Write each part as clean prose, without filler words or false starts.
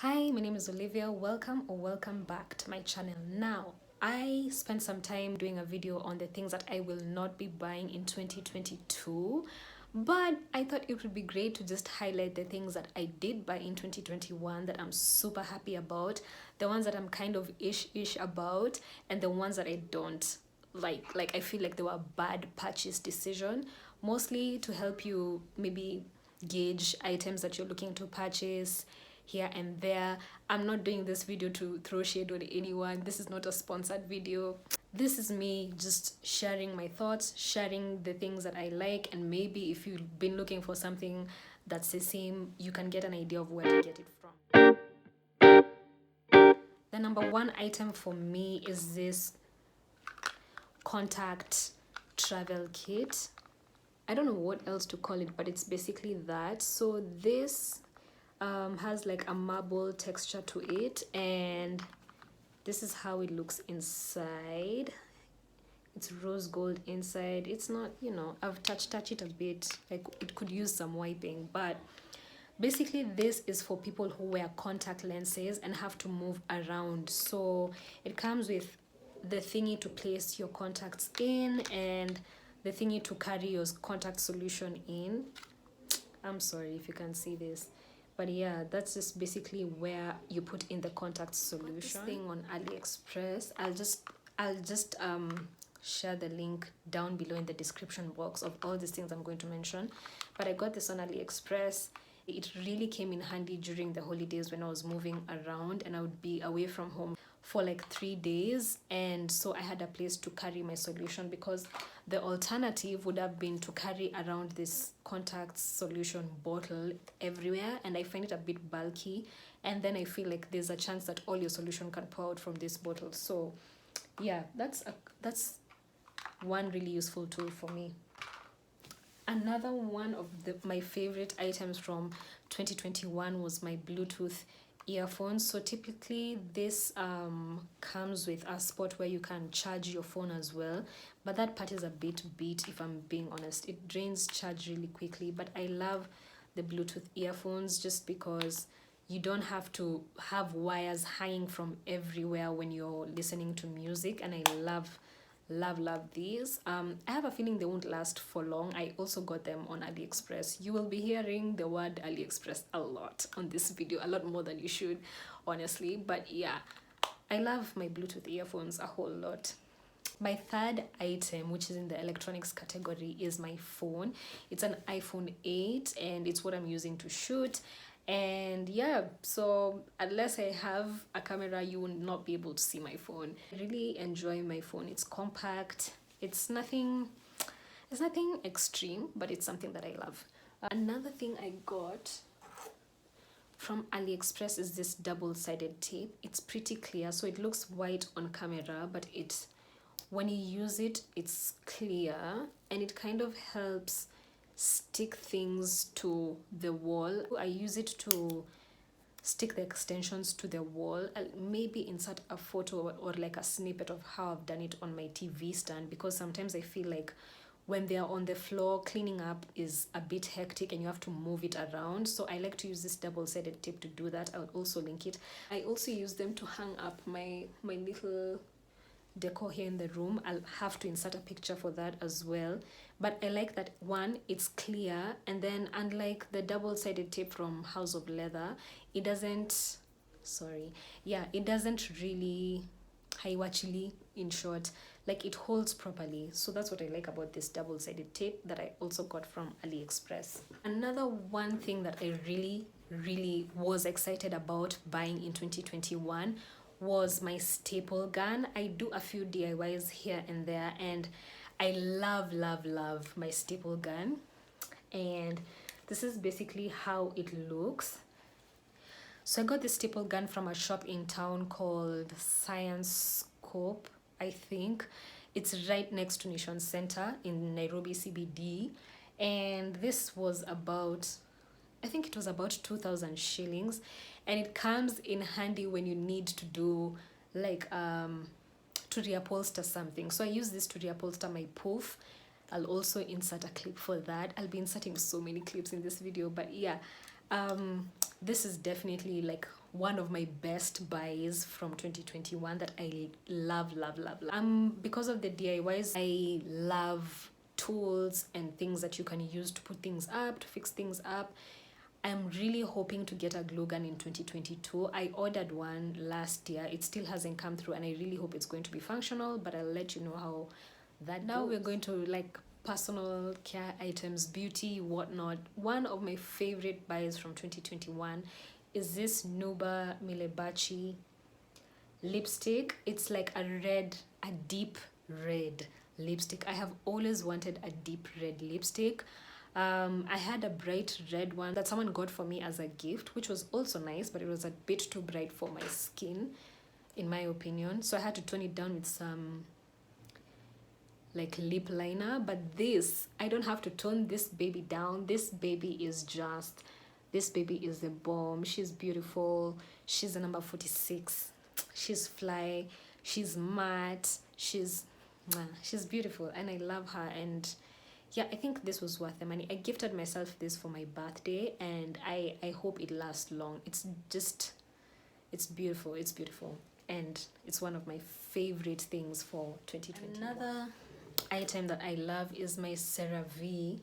Hi, my name is Olivia. Welcome or welcome back to my channel. Now, I spent some time doing a video on the things that I will not be buying in 2022, but I thought it would be great to just highlight the things that I did buy in 2021 that I'm super happy about, the ones that I'm kind of ish about, and the ones that I don't like I feel like they were a bad purchase decision, mostly to help you maybe gauge items that you're looking to purchase here and there. I'm not doing this video to throw shade on anyone. This is not a sponsored video. This is me just sharing my thoughts, sharing the things that I like, and maybe if you've been looking for something that's the same, you can get an idea of where to get it from. The number one item for me is this contact travel kit. I don't know what else to call it, but it's basically that. So this has like a marble texture to it, and this is how it looks inside. It's rose gold inside. It's not, I've touched it a bit, like it could use some wiping, but basically this is for people who wear contact lenses and have to move around. So it comes with the thingy to place your contacts in and the thingy to carry your contact solution in. I'm sorry if you can see this, but yeah, that's just basically where you put in the contact solution. This thing on AliExpress, I'll just share the link down below in the description box of all these things I'm going to mention. But I got this on AliExpress. It really came in handy during the holidays when I was moving around and I would be away from home for like 3 days, and so I had a place to carry my solution, because the alternative would have been to carry around this contact solution bottle everywhere, and I find it a bit bulky, and then I feel like there's a chance that all your solution can pour out from this bottle. So yeah, that's one really useful tool for me. Another one of my favorite items from 2021 was my Bluetooth earphones. So typically this comes with a spot where you can charge your phone as well, but that part is a bit beat, if I'm being honest. It drains charge really quickly, but I love the Bluetooth earphones just because you don't have to have wires hanging from everywhere when you're listening to music, and I love these. I have a feeling they won't last for long. I also got them on AliExpress. You will be hearing the word AliExpress a lot on this video, a lot more than you should, honestly. But yeah, I love my Bluetooth earphones a whole lot. My third item, which is in the electronics category, is my phone. It's an iPhone 8 and it's what I'm using to shoot. And yeah, so unless I have a camera, you will not be able to see my phone. I really enjoy my phone. It's compact. It's nothing extreme, but it's something that I love. Another thing I got from AliExpress is this double-sided tape. It's pretty clear, so it looks white on camera, but when you use it, it's clear, and it kind of helps stick things to the wall. I use it to stick the extensions to the wall. I'll maybe insert a photo or like a snippet of how I've done it on my TV stand, because sometimes I feel like when they're on the floor, cleaning up is a bit hectic and you have to move it around. So I like to use this double-sided tape to do that. I'll also link it. I also use them to hang up my little decor here in the room. I'll have to insert a picture for that as well. But I like that, one, it's clear, and then unlike the double-sided tape from House of Leather, it doesn't really haiwachili, in short, like it holds properly. So that's what I like about this double-sided tape that I also got from AliExpress. Another one thing that I really was excited about buying in 2021 was my staple gun. I do a few DIYs here and there, and I love my staple gun. And this is basically how it looks. So I got this staple gun from a shop in town called Science Scope, I think. It's right next to Nation Center in Nairobi CBD, and this was about, I think it was about 2,000 shillings, and it comes in handy when you need to do like to reupholster something. So I use this to reupholster my poof. I'll also insert a clip for that. I'll be inserting so many clips in this video, but yeah, this is definitely like one of my best buys from 2021 that I love. Because of the DIYs, I love tools and things that you can use to put things up, to fix things up. I'm really hoping to get a glue gun in 2022. I ordered one last year. It still hasn't come through, and I really hope it's going to be functional, but I'll let you know how that now goes. We're going to like personal care items, beauty, whatnot. One of my favorite buys from 2021 is this Nuba Mila Bachi lipstick. It's like a deep red lipstick. I have always wanted a deep red lipstick. I had a bright red one that someone got for me as a gift, which was also nice, but it was a bit too bright for my skin, in my opinion. So I had to tone it down with some like lip liner. But this, I don't have to tone this baby down. This baby is a bomb. She's beautiful. She's a number 46. She's fly. She's matte. She's beautiful, and I love her. And yeah, I think this was worth the money. I gifted myself this for my birthday, and I hope it lasts long. It's beautiful. It's beautiful, and it's one of my favorite things for 2020. Another item that I love is my Cerave.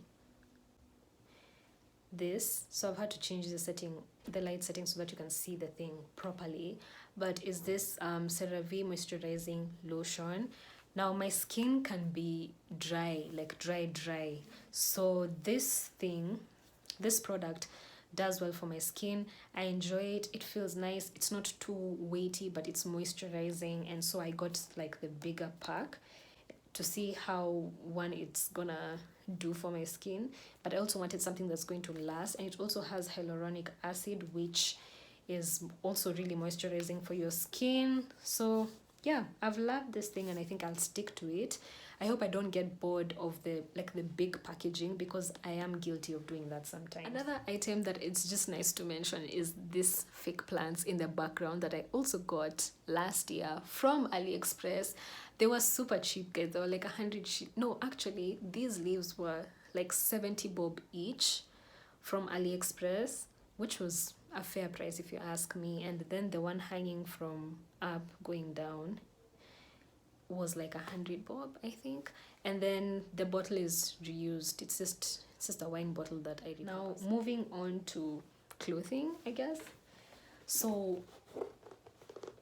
So I've had to change the light setting so that you can see the thing properly, but is this Cerave Moisturizing Lotion. Now my skin can be dry, like dry. So this product does well for my skin. I enjoy it. It feels nice. It's not too weighty, but it's moisturizing. And so I got like the bigger pack to see how it's gonna do for my skin. But I also wanted something that's going to last. And it also has hyaluronic acid, which is also really moisturizing for your skin. So yeah, I've loved this thing, and I think I'll stick to it. I hope I don't get bored of the big packaging, because I am guilty of doing that sometimes. Another item that it's just nice to mention is this fake plants in the background that I also got last year from AliExpress. They were super cheap, guys. They were like 100. No, actually, these leaves were like 70 bob each from AliExpress, which was a fair price if you ask me. And then the one hanging from up going down was like 100 bob, I think. And then the bottle is reused. It's just a wine bottle that I repurposed. Now moving on to clothing, I guess. So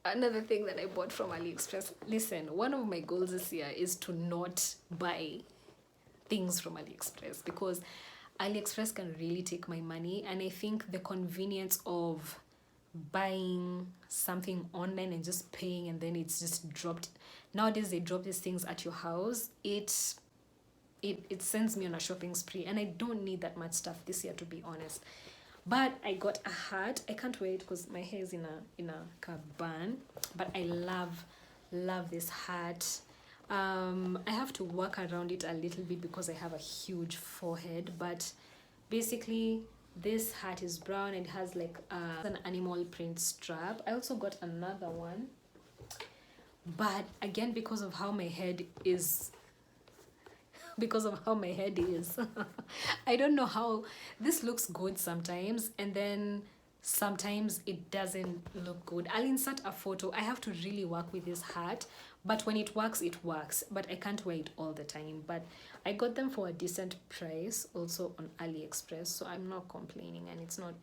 another thing that I bought from AliExpress. Listen, one of my goals this year is to not buy things from AliExpress, because AliExpress can really take my money, and I think the convenience of buying something online and just paying, and then it's just dropped. Nowadays they drop these things at your house. It sends me on a shopping spree, and I don't need that much stuff this year, to be honest. But I got a hat. I can't wear it because my hair is in a bun, but I love this hat. I have to work around it a little bit because I have a huge forehead, but basically this hat is brown and it has like an animal print strap. I also got another one, but again, because of how my head is I don't know how this looks good sometimes, and then sometimes it doesn't look good. I'll insert a photo. I have to really work with this hat, but when it works, but I can't wear it all the time. But I got them for a decent price also on AliExpress, so I'm not complaining, and it's not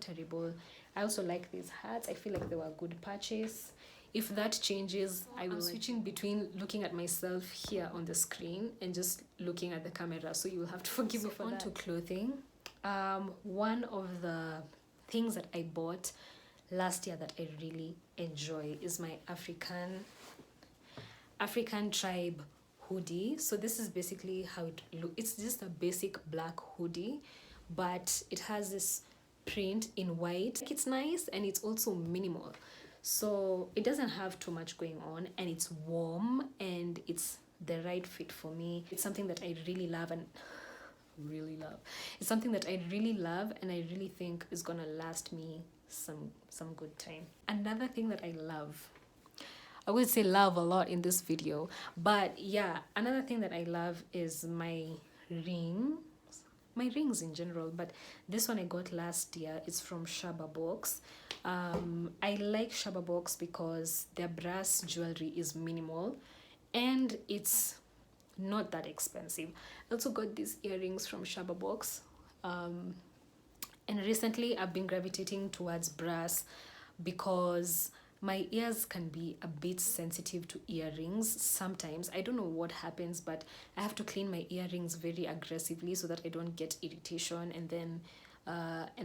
terrible. I also like these hats. I feel like they were a good purchase. If that changes, I'm switching between looking at myself here on the screen and just looking at the camera, so you will have to forgive me for that. On to clothing. One of the things that I bought last year that I really enjoy is my African tribe hoodie. So this is basically how it looks. It's just a basic black hoodie, but it has this print in white. It's nice, and it's also minimal. So it doesn't have too much going on, and it's warm, and it's the right fit for me. It's something that I really love, and it's something that I really love, and I really think is gonna last me some good time. Another thing that I love, I would say love a lot in this video, but yeah, another thing that I love is my my rings in general, but this one I got last year. It's from Shaba Box. I like Shaba Box because their brass jewelry is minimal and it's not that expensive. I also got these earrings from Shaba Box. And recently I've been gravitating towards brass because my ears can be a bit sensitive to earrings sometimes. I don't know what happens, but I have to clean my earrings very aggressively so that I don't get irritation and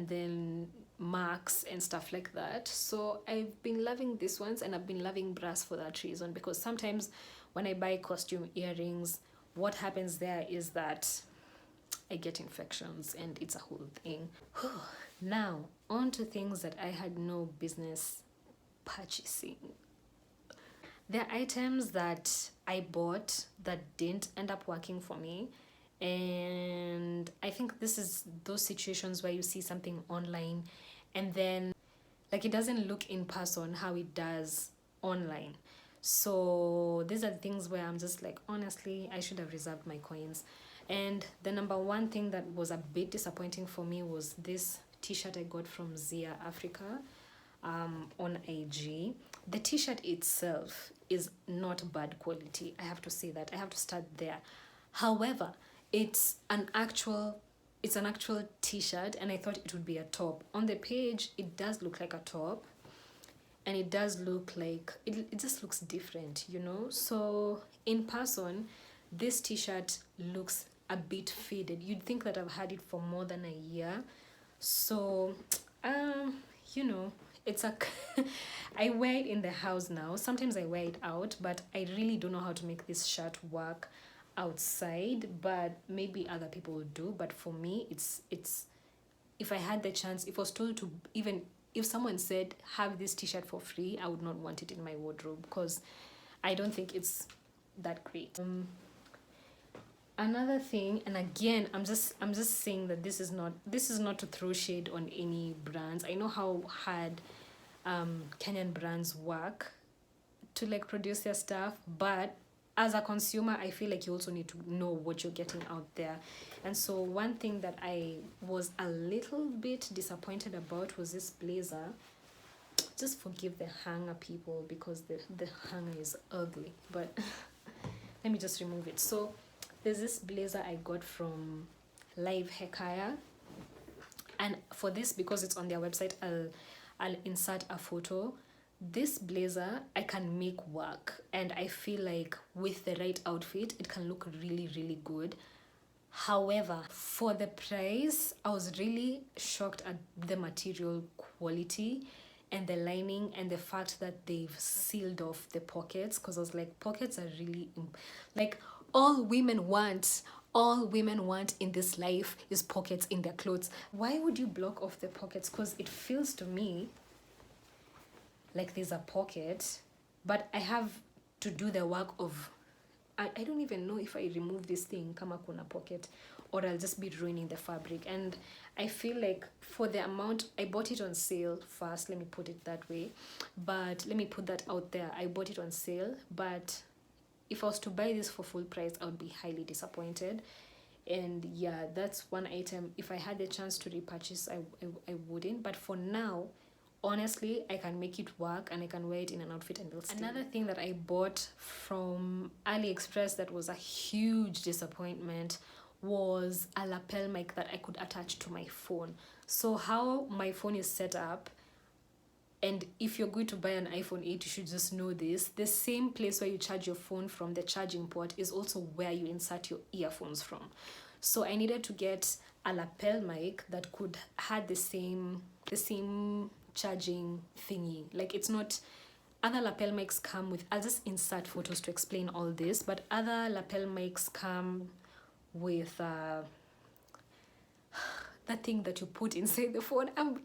then marks and stuff like that. So I've been loving these ones, and I've been loving brass for that reason, because sometimes when I buy costume earrings, what happens there is that I get infections and it's a whole thing. Now, on to things that I had no business purchasing. There are items that I bought that didn't end up working for me, and I think this is those situations where you see something online and then like it doesn't look in person how it does online. So these are the things where I'm just like, honestly, I should have reserved my coins. And the number one thing that was a bit disappointing for me was this t-shirt I got from Zia Africa on IG. The t-shirt itself is not bad quality. I have to say that. I have to start there. However, it's an actual t-shirt, and I thought it would be a top. On the page, it does look like a top, and it does look like it just looks different, you know. So in person, this t-shirt looks a bit faded. You'd think that I've had it for more than a year. So you know, it's a I wear it in the house now. Sometimes I wear it out, but I really don't know how to make this shirt work outside, but maybe other people will do. But for me, it's if I had the chance, if I was told to, even if someone said have this t-shirt for free, I would not want it in my wardrobe because I don't think it's that great. Another thing, and again, I'm just saying that this is not to throw shade on any brands. I know how hard Kenyan brands work to like produce their stuff, but as a consumer, I feel like you also need to know what you're getting out there. And so one thing that I was a little bit disappointed about was this blazer. Just forgive the hanger, people, because the hanger is ugly, but let me just remove it. So there's this blazer I got from Live Hekaya, and for this, because it's on their website, I'll insert a photo. This blazer I can make work, and I feel like with the right outfit it can look really, really good. However, for the price, I was really shocked at the material quality and the lining and the fact that they've sealed off the pockets, because I was like, pockets are really like all women want in this life is pockets in their clothes. Why would you block off the pockets? Because it feels to me like there's a pocket, but I have to do the work of I don't even know if I remove this thing kama kuna pocket, or I'll just be ruining the fabric. And I feel like for the amount, I bought it on sale first, let me put it that way, but let me put that out there. I bought it on sale, but if I was to buy this for full price, I would be highly disappointed. And yeah, that's one item. If I had the chance to repurchase, I wouldn't. But for now, honestly, I can make it work and I can wear it in an outfit and it'll stay. Another thing that I bought from AliExpress that was a huge disappointment was a lapel mic that I could attach to my phone. So how my phone is set up, and if you're going to buy an iPhone 8, you should just know this. The same place where you charge your phone from, the charging port, is also where you insert your earphones from. So I needed to get a lapel mic that could had the same charging thingy. Like, it's not, other lapel mics come with, I'll just insert photos to explain all this, but other lapel mics come with that thing that you put inside the phone. I'm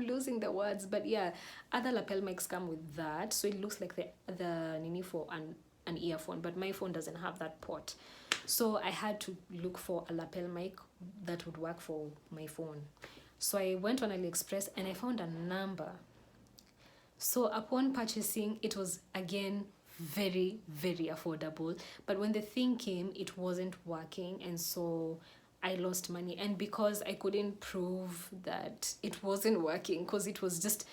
losing the words, but yeah, other lapel mics come with that, so it looks like the nini for an earphone, but my phone doesn't have that port. So I had to look for a lapel mic that would work for my phone. So I went on AliExpress and I found a number. So upon purchasing, it was again very, very affordable, but when the thing came, it wasn't working, and so I lost money. And because I couldn't prove that it wasn't working, because it was just,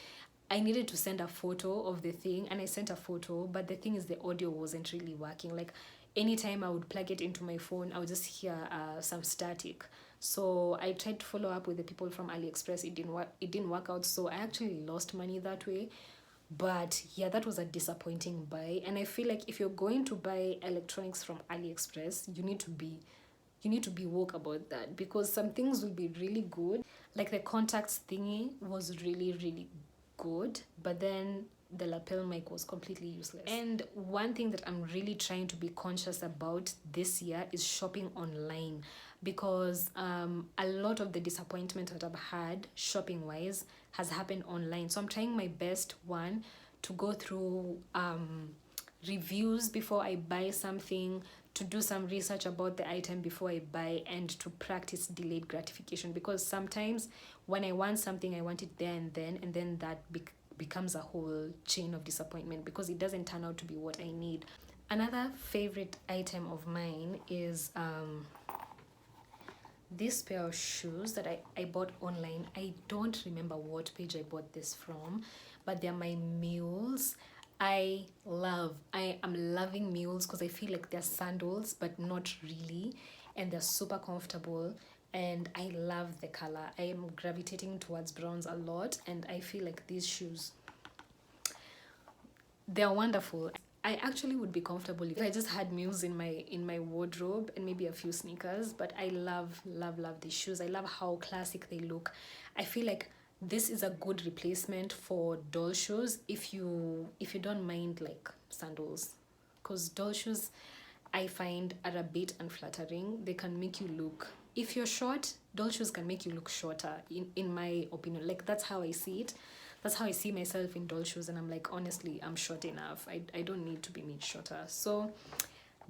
I needed to send a photo of the thing, and I sent a photo, but the thing is the audio wasn't really working. Like anytime I would plug it into my phone, I would just hear some static. So I tried to follow up with the people from AliExpress. It didn't work out. So I actually lost money that way. But yeah, that was a disappointing buy. And I feel like if you're going to buy electronics from AliExpress, you need to be woke about that, because some things will be really good. Like the contacts thingy was really, really good, but then the lapel mic was completely useless. And one thing that I'm really trying to be conscious about this year is shopping online, because a lot of the disappointment that I've had shopping wise has happened online. So I'm trying my best, one, to go through reviews before I buy something, to do some research about the item before I buy, and to practice delayed gratification, because sometimes when I want something, I want it there and then that becomes a whole chain of disappointment because it doesn't turn out to be what I need. Another favorite item of mine is this pair of shoes that I bought online. I don't remember what page I bought this from, but they're my mules. I am loving mules because I feel like they're sandals, but not really, and they're super comfortable, and I love the color. I am gravitating towards browns a lot, and I feel like these shoes, they're wonderful. I actually would be comfortable if I just had mules in my wardrobe and maybe a few sneakers, but I love these shoes. I love how classic they look. I feel like this is a good replacement for doll shoes if you don't mind like sandals, because doll shoes I find are a bit unflattering. They can make you look, if you're short, doll shoes can make you look shorter, in my opinion. Like that's how I see it. That's how I see myself in doll shoes, and I'm like, honestly, I'm short enough. I don't need to be made shorter. So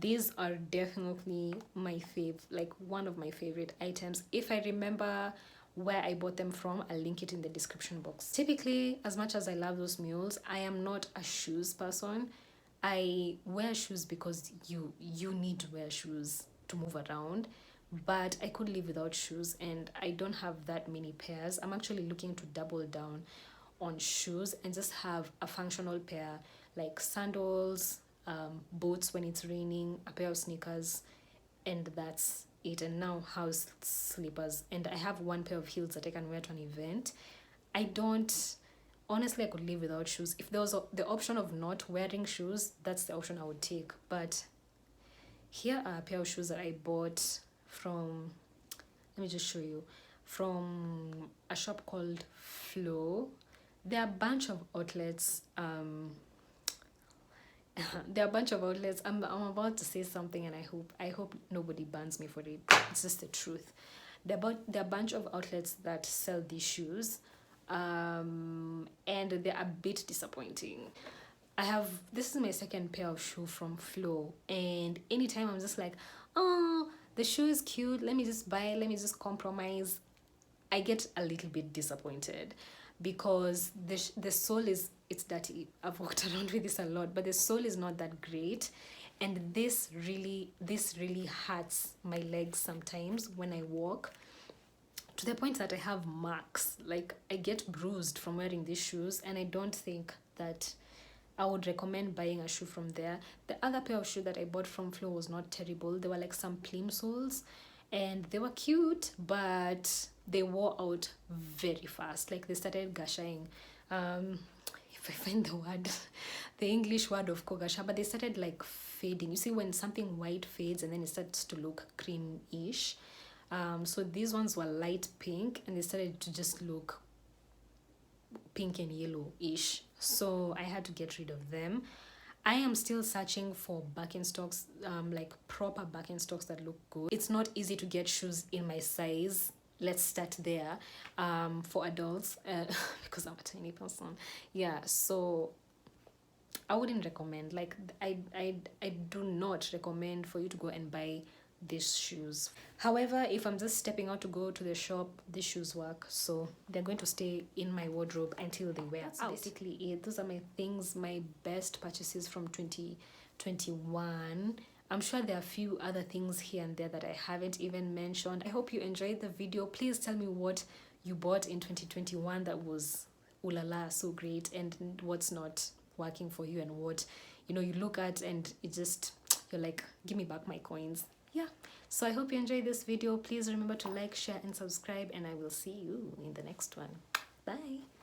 these are definitely my like one of my favorite items. If I remember where I bought them from, I'll link it in the description box. Typically, as much as I love those mules, I am not a shoes person. I wear shoes because you need to wear shoes to move around, but I could live without shoes, and I don't have that many pairs. I'm actually looking to double down on shoes and just have a functional pair, like sandals, boots when it's raining, a pair of sneakers, and that's it. And now house slippers, and I have one pair of heels that I can wear to an event. I don't Honestly, I could live without shoes. If there was the option of not wearing shoes, that's the option I would take. But here are a pair of shoes that I bought from, let me just show you, from a shop called Flow. There are a bunch of outlets. There are a bunch of outlets. I'm about to say something, and I hope nobody bans me for it. It's just the truth. There are a bunch of outlets that sell these shoes, and they're a bit disappointing. This is my second pair of shoe from Flow, and anytime I'm just like, oh, the shoe is cute, let me just buy it, let me just compromise, I get a little bit disappointed, because the sole it's dirty. I've walked around with this a lot, but the sole is not that great, and this really hurts my legs sometimes when I walk, to the point that I have marks. Like I get bruised from wearing these shoes, and I don't think that I would recommend buying a shoe from there. The other pair of shoes that I bought from Flow was not terrible. They were like some plimsolls, and they were cute, but they wore out very fast. Like they started gushing. If I find the English word of kogasha, but they started like fading. You see when something white fades and then it starts to look cream-ish. So these ones were light pink, and they started to just look pink and yellow-ish. So I had to get rid of them. I am still searching for Birkenstocks, like proper Birkenstocks that look good. It's not easy to get shoes in my size. Let's start there, for adults, because I'm a tiny person. Yeah, so I wouldn't recommend, like I do not recommend for you to go and buy these shoes. However, if I'm just stepping out to go to the shop, these shoes work, so they're going to stay in my wardrobe until they wear out. That's basically it. Those are my things, my best purchases from 2021. I'm sure there are a few other things here and there that I haven't even mentioned. I hope you enjoyed the video. Please tell me what you bought in 2021 that was ooh la la, so great, and what's not working for you, and what you look at and it just, you're like, give me back my coins. Yeah, so I hope you enjoyed this video. Please remember to like, share, and subscribe, and I will see you in the next one. Bye.